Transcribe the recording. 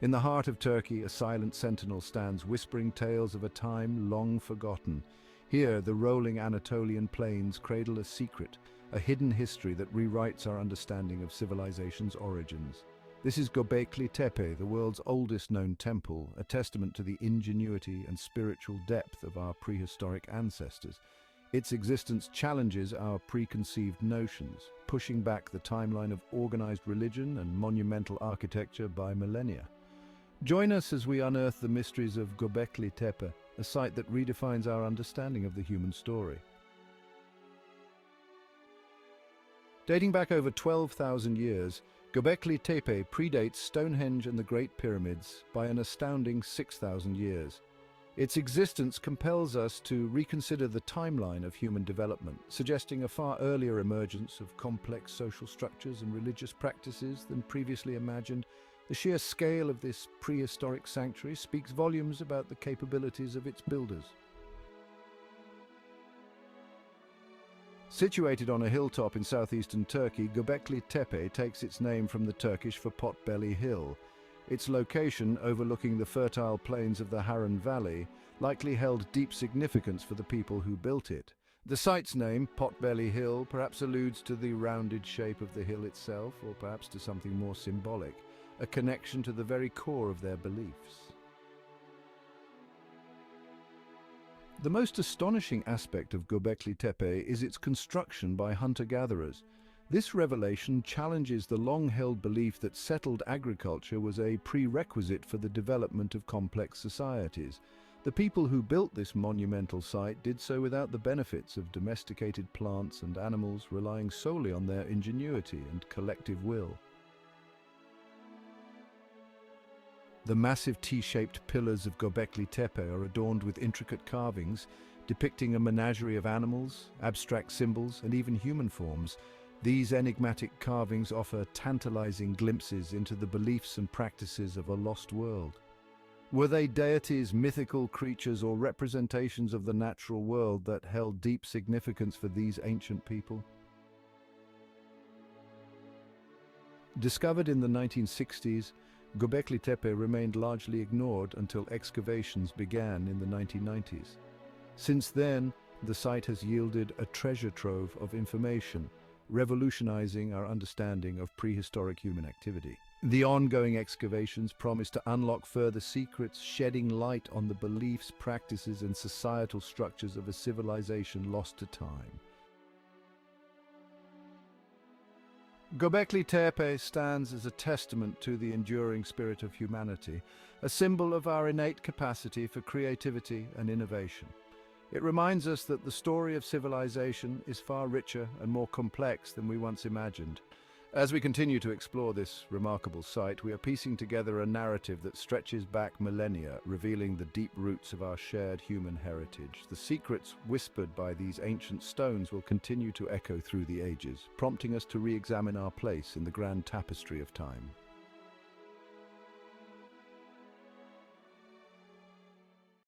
In the heart of Turkey, a silent sentinel stands whispering tales of a time long forgotten. Here, the rolling Anatolian plains cradle a secret, a hidden history that rewrites our understanding of civilization's origins. This is Göbekli Tepe, the world's oldest known temple, a testament to the ingenuity and spiritual depth of our prehistoric ancestors. Its existence challenges our preconceived notions, pushing back the timeline of organized religion and monumental architecture by millennia. Join us as we unearth the mysteries of Göbekli Tepe, a site that redefines our understanding of the human story. Dating back over 12,000 years, Göbekli Tepe predates Stonehenge and the Great Pyramids by an astounding 6,000 years. Its existence compels us to reconsider the timeline of human development, suggesting a far earlier emergence of complex social structures and religious practices than previously imagined. The sheer scale of this prehistoric sanctuary speaks volumes about the capabilities of its builders. Situated on a hilltop in southeastern Turkey, Göbekli Tepe takes its name from the Turkish for Potbelly Hill. Its location, overlooking the fertile plains of the Harran Valley, likely held deep significance for the people who built it. The site's name, Potbelly Hill, perhaps alludes to the rounded shape of the hill itself, or perhaps to something more symbolic, a connection to the very core of their beliefs. The most astonishing aspect of Göbekli Tepe is its construction by hunter-gatherers. This revelation challenges the long-held belief that settled agriculture was a prerequisite for the development of complex societies. The people who built this monumental site did so without the benefits of domesticated plants and animals, relying solely on their ingenuity and collective will. The massive T-shaped pillars of Göbekli Tepe are adorned with intricate carvings, depicting a menagerie of animals, abstract symbols, and even human forms. These enigmatic carvings offer tantalizing glimpses into the beliefs and practices of a lost world. Were they deities, mythical creatures, or representations of the natural world that held deep significance for these ancient people? Discovered in the 1960s, Göbekli Tepe remained largely ignored until excavations began in the 1990s. Since then, the site has yielded a treasure trove of information, revolutionizing our understanding of prehistoric human activity. The ongoing excavations promise to unlock further secrets, shedding light on the beliefs, practices, and societal structures of a civilization lost to time. Göbekli Tepe stands as a testament to the enduring spirit of humanity, a symbol of our innate capacity for creativity and innovation. It reminds us that the story of civilization is far richer and more complex than we once imagined. As we continue to explore this remarkable site, we are piecing together a narrative that stretches back millennia, revealing the deep roots of our shared human heritage. The secrets whispered by these ancient stones will continue to echo through the ages, prompting us to re-examine our place in the grand tapestry of time.